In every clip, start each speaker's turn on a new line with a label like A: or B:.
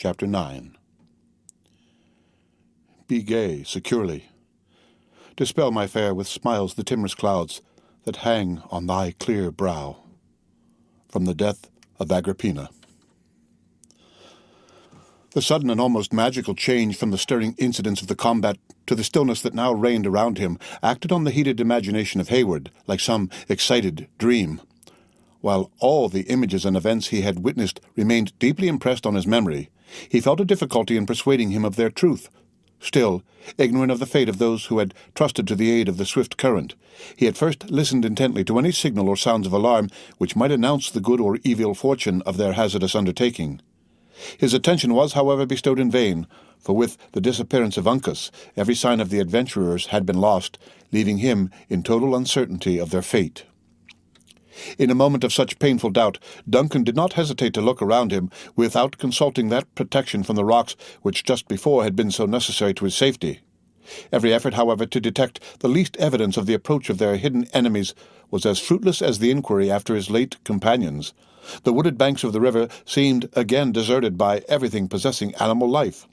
A: Chapter 9. Be gay securely. Dispel, my fair, with smiles the timorous clouds that hang on thy clear brow. From The Death of Agrippina. The sudden and almost magical change from the stirring incidents of the combat to the stillness that now reigned around him acted on the heated imagination of Hayward like some excited dream. While all the images and events he had witnessed remained deeply impressed on his memory, he felt a difficulty in persuading him of their truth. Still, ignorant of the fate of those who had trusted to the aid of the swift current, he at first listened intently to any signal or sounds of alarm which might announce the good or evil fortune of their hazardous undertaking. His attention was, however, bestowed in vain, for with the disappearance of Uncas, every sign of the adventurers had been lost, leaving him in total uncertainty of their fate. In a moment of such painful doubt, Duncan did not hesitate to look around him without consulting that protection from the rocks which just before had been so necessary to his safety. Every effort, however, to detect the least evidence of the approach of their hidden enemies was as fruitless as the inquiry after his late companions. The wooded banks of the river seemed again deserted by everything possessing animal life.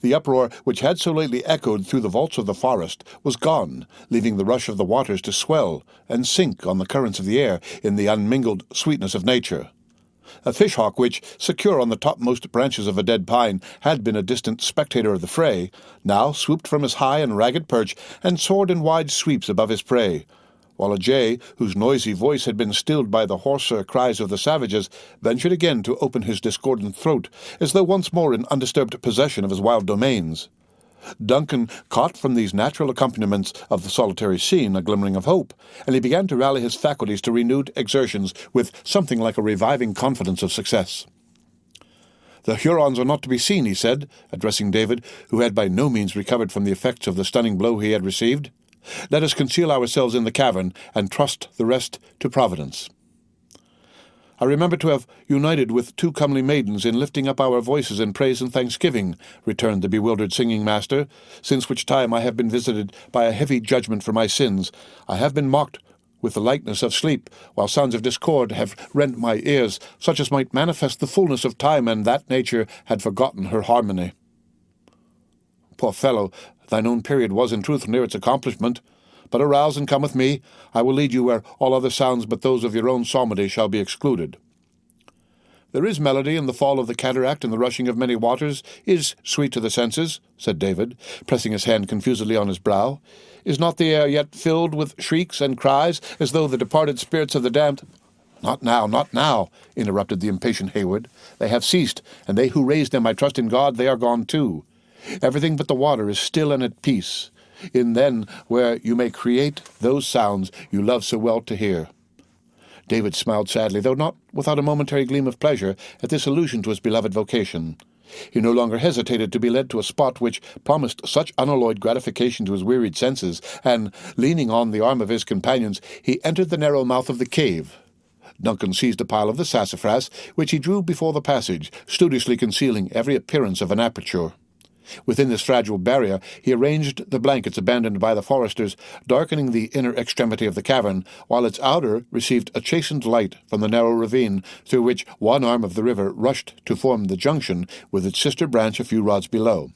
A: The uproar which had so lately echoed through the vaults of the forest was gone, leaving the rush of the waters to swell and sink on the currents of the air in the unmingled sweetness of nature. A fishhawk which, secure on the topmost branches of a dead pine, had been a distant spectator of the fray, now swooped from his high and ragged perch and soared in wide sweeps above his prey, while a jay, whose noisy voice had been stilled by the hoarser cries of the savages, ventured again to open his discordant throat, as though once more in undisturbed possession of his wild domains. Duncan caught from these natural accompaniments of the solitary scene a glimmering of hope, and he began to rally his faculties to renewed exertions with something like a reviving confidence of success. "The Hurons are not to be seen," he said, addressing David, who had by no means recovered from the effects of the stunning blow he had received. "Let us conceal ourselves in the cavern, and trust the rest to Providence." "I remember to have united with two comely maidens in lifting up our voices in praise and thanksgiving," returned the bewildered singing master, "since which time I have been visited by a heavy judgment for my sins. I have been mocked with the likeness of sleep, while sounds of discord have rent my ears, such as might manifest the fullness of time, and that nature had forgotten her harmony." "Poor fellow, thine own period was in truth near its accomplishment. But arouse and come with me. I will lead you where all other sounds but those of your own psalmody shall be excluded." "There is melody in the fall of the cataract, and the rushing of many waters is sweet to the senses," said David, pressing his hand confusedly on his brow. "Is not the air yet filled with shrieks and cries, as though the departed spirits of the damned—" "Not now, not now," interrupted the impatient Hayward. "They have ceased, and they who raised them, I trust in God, they are gone too. Everything but the water is still and at peace, in then where you may create those sounds you love so well to hear." David smiled sadly, though not without a momentary gleam of pleasure, at this allusion to his beloved vocation. He no longer hesitated to be led to a spot which promised such unalloyed gratification to his wearied senses, and, leaning on the arm of his companions, he entered the narrow mouth of the cave. Duncan seized a pile of the sassafras, which he drew before the passage, studiously concealing every appearance of an aperture. Within this fragile barrier he arranged the blankets abandoned by the foresters, darkening the inner extremity of the cavern, while its outer received a chastened light from the narrow ravine through which one arm of the river rushed to form the junction with its sister branch a few rods below.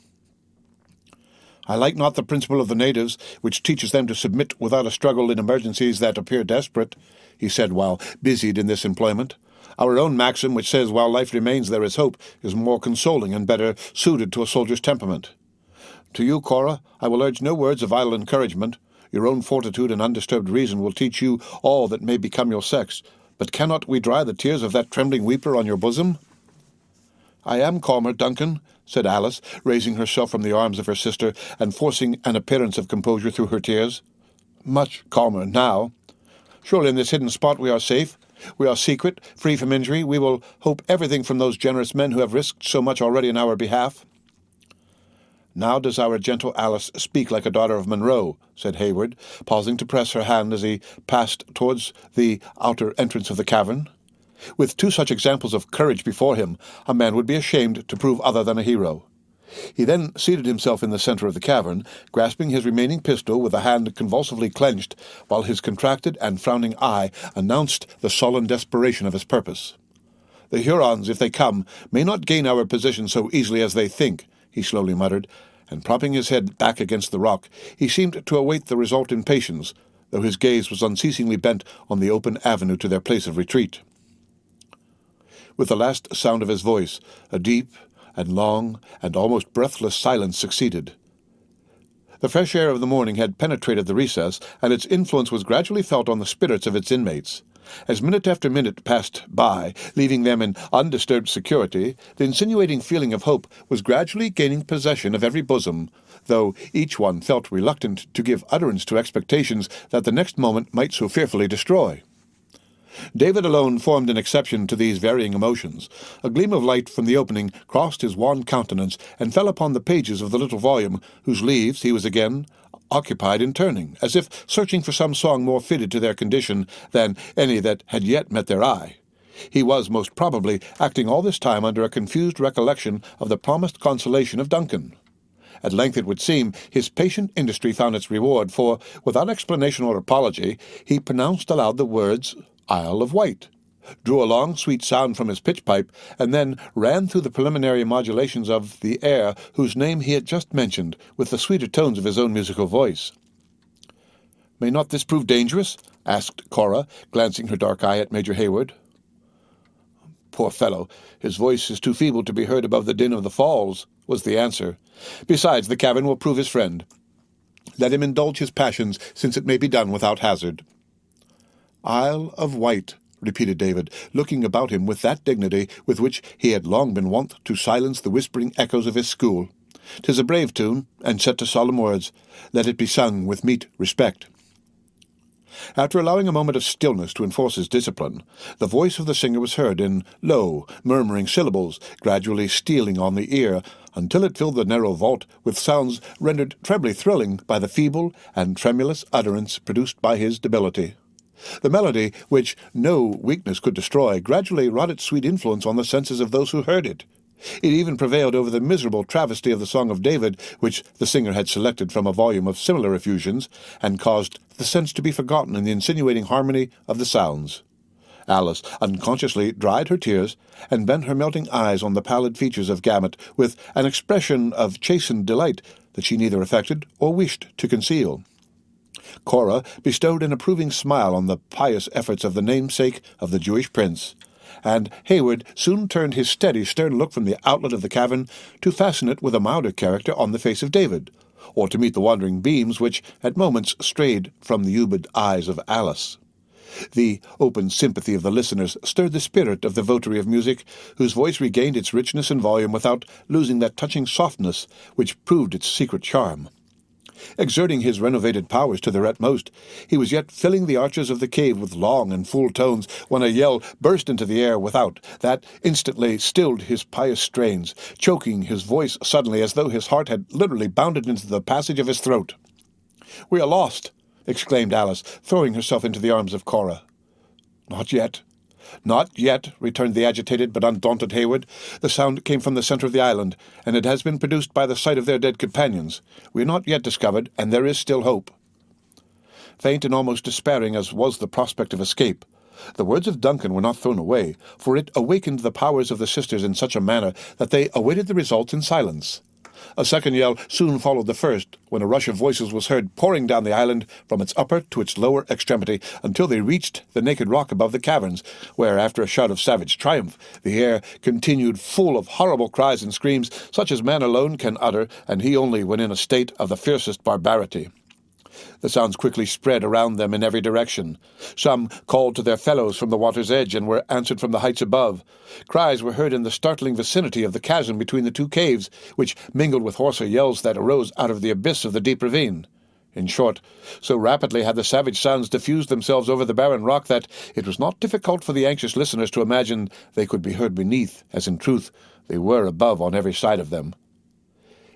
A: "I like not the principle of the natives, which teaches them to submit without a struggle in emergencies that appear desperate," he said while busied in this employment. "Our own maxim, which says while life remains there is hope, is more consoling and better suited to a soldier's temperament. To you, Cora, I will urge no words of idle encouragement. Your own fortitude and undisturbed reason will teach you all that may become your sex. But cannot we dry the tears of that trembling weeper on your bosom?" "I am calmer, Duncan," said Alice, raising herself from the arms of her sister and forcing an appearance of composure through her tears. "Much calmer now. Surely in this hidden spot we are safe. We are secret, free from injury. We will hope everything from those generous men who have risked so much already in our behalf." "Now does our gentle Alice speak like a daughter of Monroe," said Hayward, pausing to press her hand as he passed towards the outer entrance of the cavern. With two such examples of courage before him, a man would be ashamed to prove other than a hero. He then seated himself in the center of the cavern, grasping his remaining pistol with a hand convulsively clenched, while his contracted and frowning eye announced the sullen desperation of his purpose. "The Hurons, if they come, may not gain our position so easily as they think," he slowly muttered, and propping his head back against the rock, he seemed to await the result in patience, though his gaze was unceasingly bent on the open avenue to their place of retreat. With the last sound of his voice, a deep and long and almost breathless silence succeeded. The fresh air of the morning had penetrated the recess, and its influence was gradually felt on the spirits of its inmates. As minute after minute passed by, leaving them in undisturbed security, the insinuating feeling of hope was gradually gaining possession of every bosom, though each one felt reluctant to give utterance to expectations that the next moment might so fearfully destroy. David alone formed an exception to these varying emotions. A gleam of light from the opening crossed his wan countenance and fell upon the pages of the little volume, whose leaves he was again occupied in turning, as if searching for some song more fitted to their condition than any that had yet met their eye. He was most probably acting all this time under a confused recollection of the promised consolation of Duncan. At length, it would seem, his patient industry found its reward, for, without explanation or apology, he pronounced aloud the words, "Isle of Wight," drew a long, sweet sound from his pitch-pipe, and then ran through the preliminary modulations of the air whose name he had just mentioned, with the sweeter tones of his own musical voice. "May not this prove dangerous?" asked Cora, glancing her dark eye at Major Hayward. "Poor fellow, his voice is too feeble to be heard above the din of the falls," was the answer. "Besides, the cavern will prove his friend. Let him indulge his passions, since it may be done without hazard." "Isle of Wight," repeated David, looking about him with that dignity with which he had long been wont to silence the whispering echoes of his school. "'Tis a brave tune, and set to solemn words. Let it be sung with meet respect." After allowing a moment of stillness to enforce his discipline, the voice of the singer was heard in low, murmuring syllables, gradually stealing on the ear, until it filled the narrow vault with sounds rendered trebly thrilling by the feeble and tremulous utterance produced by his debility. The melody, which no weakness could destroy, gradually wrought its sweet influence on the senses of those who heard it. It even prevailed over the miserable travesty of the Song of David, which the singer had selected from a volume of similar effusions, and caused the sense to be forgotten in the insinuating harmony of the sounds. Alice unconsciously dried her tears, and bent her melting eyes on the pallid features of Gamut with an expression of chastened delight that she neither affected or wished to conceal. Cora bestowed an approving smile on the pious efforts of the namesake of the Jewish prince, and Hayward soon turned his steady, stern look from the outlet of the cavern to fasten it with a milder character on the face of David, or to meet the wandering beams which at moments strayed from the ubid eyes of Alice. The open sympathy of the listeners stirred the spirit of the votary of music, whose voice regained its richness and volume without losing that touching softness which proved its secret charm. Exerting his renovated powers to their utmost, he was yet filling the arches of the cave with long and full tones when a yell burst into the air without, that instantly stilled his pious strains, choking his voice suddenly as though his heart had literally bounded into the passage of his throat. "We are lost!" exclaimed Alice, throwing herself into the arms of Cora. "Not yet. Not yet," returned the agitated but undaunted Hayward. "The sound came from the center of the island, and it has been produced by the sight of their dead companions. We are not yet discovered, and there is still hope." Faint and almost despairing as was the prospect of escape, the words of Duncan were not thrown away, for it awakened the powers of the sisters in such a manner that they awaited the result in silence. A second yell soon followed the first, when a rush of voices was heard pouring down the island from its upper to its lower extremity until they reached the naked rock above the caverns, where, after a shout of savage triumph, the air continued full of horrible cries and screams such as man alone can utter, and he only when in a state of the fiercest barbarity. The sounds quickly spread around them in every direction. Some called to their fellows from the water's edge and were answered from the heights above. Cries were heard in the startling vicinity of the chasm between the two caves, which mingled with hoarser yells that arose out of the abyss of the deep ravine. In short, so rapidly had the savage sounds diffused themselves over the barren rock that it was not difficult for the anxious listeners to imagine they could be heard beneath, as in truth they were above on every side of them.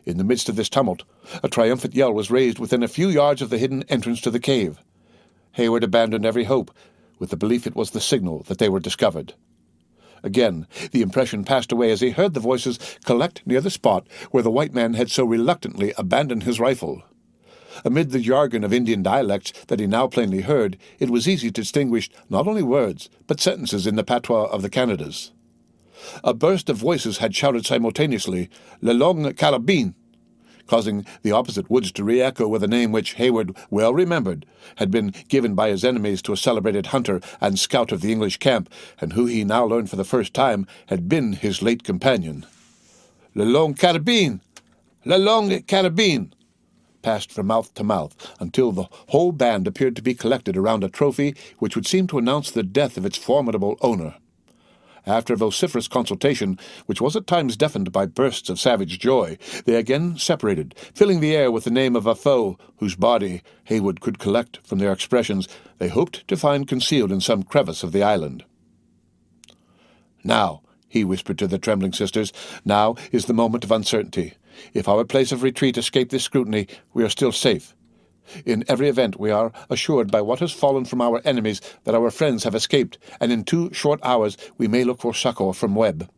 A: In the midst of this tumult, a triumphant yell was raised within a few yards of the hidden entrance to the cave. Hayward abandoned every hope, with the belief it was the signal that they were discovered. Again, the impression passed away as he heard the voices collect near the spot where the white man had so reluctantly abandoned his rifle. Amid the jargon of Indian dialects that he now plainly heard, it was easy to distinguish not only words, but sentences in the patois of the Canadas. A burst of voices had shouted simultaneously, "Le Long Carabine," causing the opposite woods to re-echo with a name which Hayward well remembered had been given by his enemies to a celebrated hunter and scout of the English camp, and who he now learned for the first time had been his late companion. "Le Long Carabine! Le Long Carabine!" passed from mouth to mouth, until the whole band appeared to be collected around a trophy which would seem to announce the death of its formidable owner. After vociferous consultation, which was at times deafened by bursts of savage joy, they again separated, filling the air with the name of a foe whose body Heywood could collect from their expressions they hoped to find concealed in some crevice of the island. "Now," he whispered to the trembling sisters, "now is the moment of uncertainty. If our place of retreat escape this scrutiny, we are still safe. In every event, we are assured by what has fallen from our enemies that our friends have escaped, and in 2 short hours we may look for succor from Webb."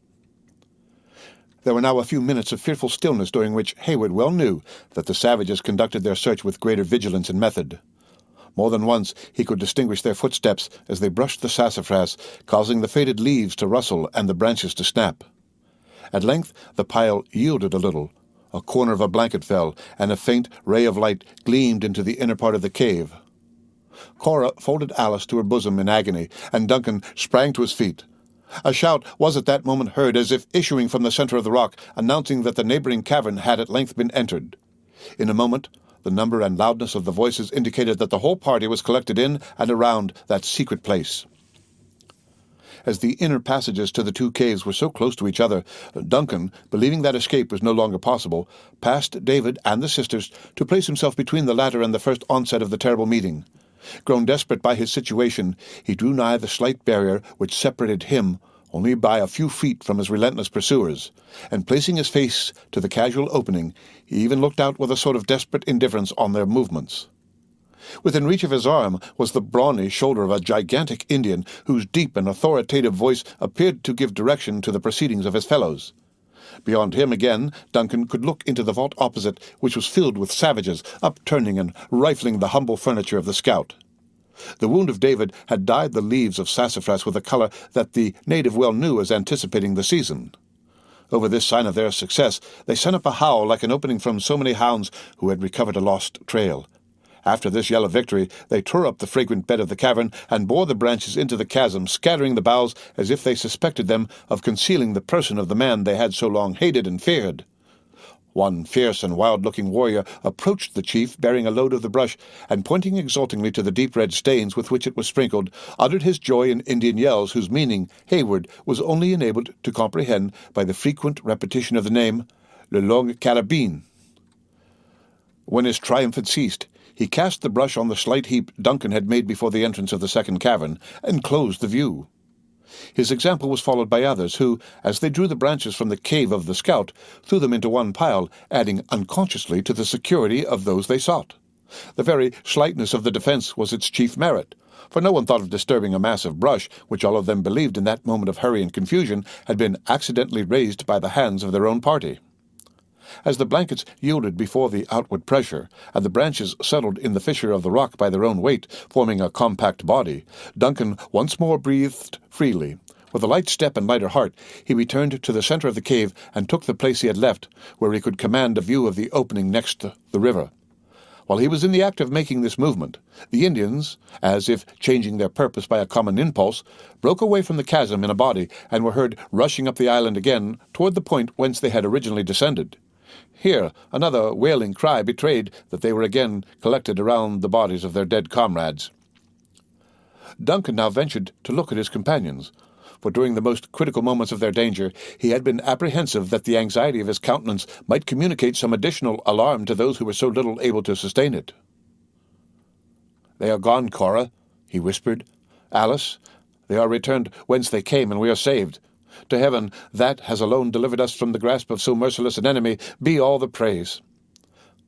A: There were now a few minutes of fearful stillness, during which Hayward well knew that the savages conducted their search with greater vigilance and method. More than once he could distinguish their footsteps as they brushed the sassafras, causing the faded leaves to rustle and the branches to snap. At length the pile yielded a little. A corner of a blanket fell, and a faint ray of light gleamed into the inner part of the cave. Cora folded Alice to her bosom in agony, and Duncan sprang to his feet. A shout was at that moment heard, as if issuing from the center of the rock, announcing that the neighboring cavern had at length been entered. In a moment, the number and loudness of the voices indicated that the whole party was collected in and around that secret place. As the inner passages to the 2 caves were so close to each other, Duncan, believing that escape was no longer possible, passed David and the sisters to place himself between the latter and the first onset of the terrible meeting. Grown desperate by his situation, he drew nigh the slight barrier which separated him only by a few feet from his relentless pursuers, and placing his face to the casual opening, he even looked out with a sort of desperate indifference on their movements. Within reach of his arm was the brawny shoulder of a gigantic Indian, whose deep and authoritative voice appeared to give direction to the proceedings of his fellows. Beyond him again, Duncan could look into the vault opposite, which was filled with savages, upturning and rifling the humble furniture of the scout. The wound of David had dyed the leaves of sassafras with a color that the native well knew as anticipating the season. Over this sign of their success, they sent up a howl like an opening from so many hounds who had recovered a lost trail. After this yell of victory, they tore up the fragrant bed of the cavern and bore the branches into the chasm, scattering the boughs as if they suspected them of concealing the person of the man they had so long hated and feared. One fierce and wild-looking warrior approached the chief, bearing a load of the brush, and pointing exultingly to the deep red stains with which it was sprinkled, uttered his joy in Indian yells whose meaning Hayward was only enabled to comprehend by the frequent repetition of the name, "Le Long Carabine." When his triumph had ceased, he cast the brush on the slight heap Duncan had made before the entrance of the second cavern, and closed the view. His example was followed by others, who, as they drew the branches from the cave of the scout, threw them into one pile, adding unconsciously to the security of those they sought. The very slightness of the defense was its chief merit, for no one thought of disturbing a mass of brush, which all of them believed in that moment of hurry and confusion had been accidentally raised by the hands of their own party. As the blankets yielded before the outward pressure, and the branches settled in the fissure of the rock by their own weight, forming a compact body, Duncan once more breathed freely. With a light step and lighter heart, he returned to the center of the cave and took the place he had left, where he could command a view of the opening next to the river. While he was in the act of making this movement, the Indians, as if changing their purpose by a common impulse, broke away from the chasm in a body and were heard rushing up the island again toward the point whence they had originally descended. Here another wailing cry betrayed that they were again collected around the bodies of their dead comrades. Duncan now ventured to look at his companions, for during the most critical moments of their danger he had been apprehensive that the anxiety of his countenance might communicate some additional alarm to those who were so little able to sustain it. "They are gone, Cora," he whispered. "Alice, they are returned whence they came, and we are saved. To heaven, that has alone delivered us from the grasp of so merciless an enemy, be all the praise."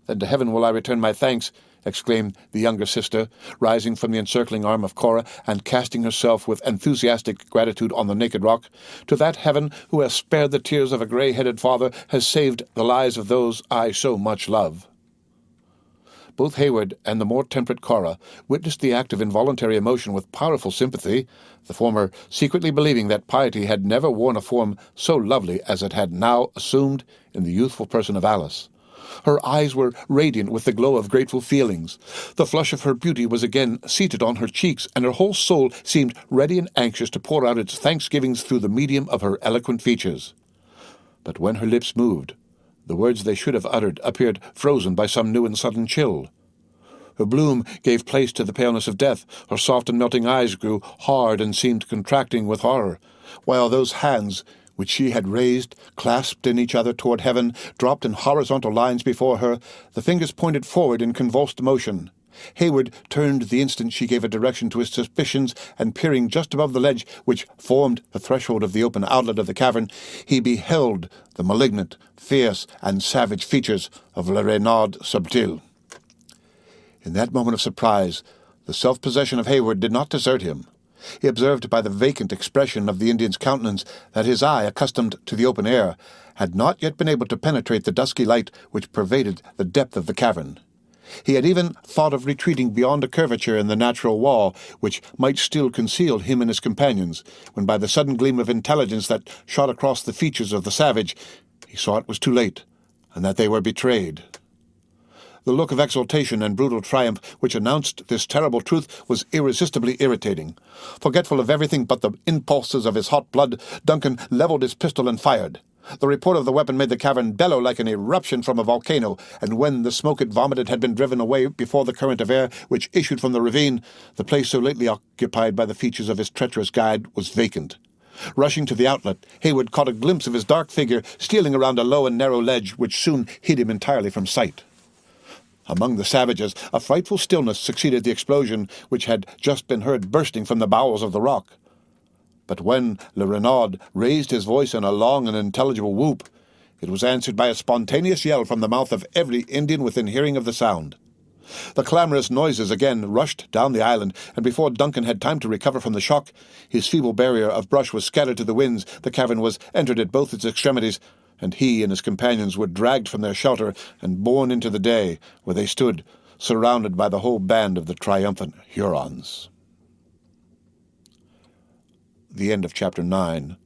A: "Then to heaven will I return my thanks," exclaimed the younger sister, rising from the encircling arm of Cora and casting herself with enthusiastic gratitude on the naked rock. "To that heaven who has spared the tears of a grey-headed father has saved the lives of those I so much love." Both Hayward and the more temperate Cora witnessed the act of involuntary emotion with powerful sympathy, the former secretly believing that piety had never worn a form so lovely as it had now assumed in the youthful person of Alice. Her eyes were radiant with the glow of grateful feelings. The flush of her beauty was again seated on her cheeks, and her whole soul seemed ready and anxious to pour out its thanksgivings through the medium of her eloquent features. But when her lips moved, the words they should have uttered appeared frozen by some new and sudden chill. Her bloom gave place to the paleness of death, her soft and melting eyes grew hard and seemed contracting with horror, while those hands which she had raised, clasped in each other toward heaven, dropped in horizontal lines before her, the fingers pointed forward in convulsed motion. Hayward turned the instant she gave a direction to his suspicions, and peering just above the ledge which formed the threshold of the open outlet of the cavern, he beheld the malignant, fierce, and savage features of Le Renard Subtil. In that moment of surprise, the self-possession of Hayward did not desert him. He observed by the vacant expression of the Indian's countenance that his eye, accustomed to the open air, had not yet been able to penetrate the dusky light which pervaded the depth of the cavern. He had even thought of retreating beyond a curvature in the natural wall, which might still conceal him and his companions, when by the sudden gleam of intelligence that shot across the features of the savage, he saw it was too late, and that they were betrayed. The look of exultation and brutal triumph which announced this terrible truth was irresistibly irritating. Forgetful of everything but the impulses of his hot blood, Duncan leveled his pistol and fired. The report of the weapon made the cavern bellow like an eruption from a volcano, and when the smoke it vomited had been driven away before the current of air which issued from the ravine, the place so lately occupied by the features of his treacherous guide was vacant. Rushing to the outlet, Hayward caught a glimpse of his dark figure stealing around a low and narrow ledge which soon hid him entirely from sight. Among the savages, a frightful stillness succeeded the explosion which had just been heard bursting from the bowels of the rock. But when Le Renard raised his voice in a long and intelligible whoop, it was answered by a spontaneous yell from the mouth of every Indian within hearing of the sound. The clamorous noises again rushed down the island, and before Duncan had time to recover from the shock, his feeble barrier of brush was scattered to the winds, the cavern was entered at both its extremities, and he and his companions were dragged from their shelter and borne into the day, where they stood, surrounded by the whole band of the triumphant Hurons. The end of Chapter 9.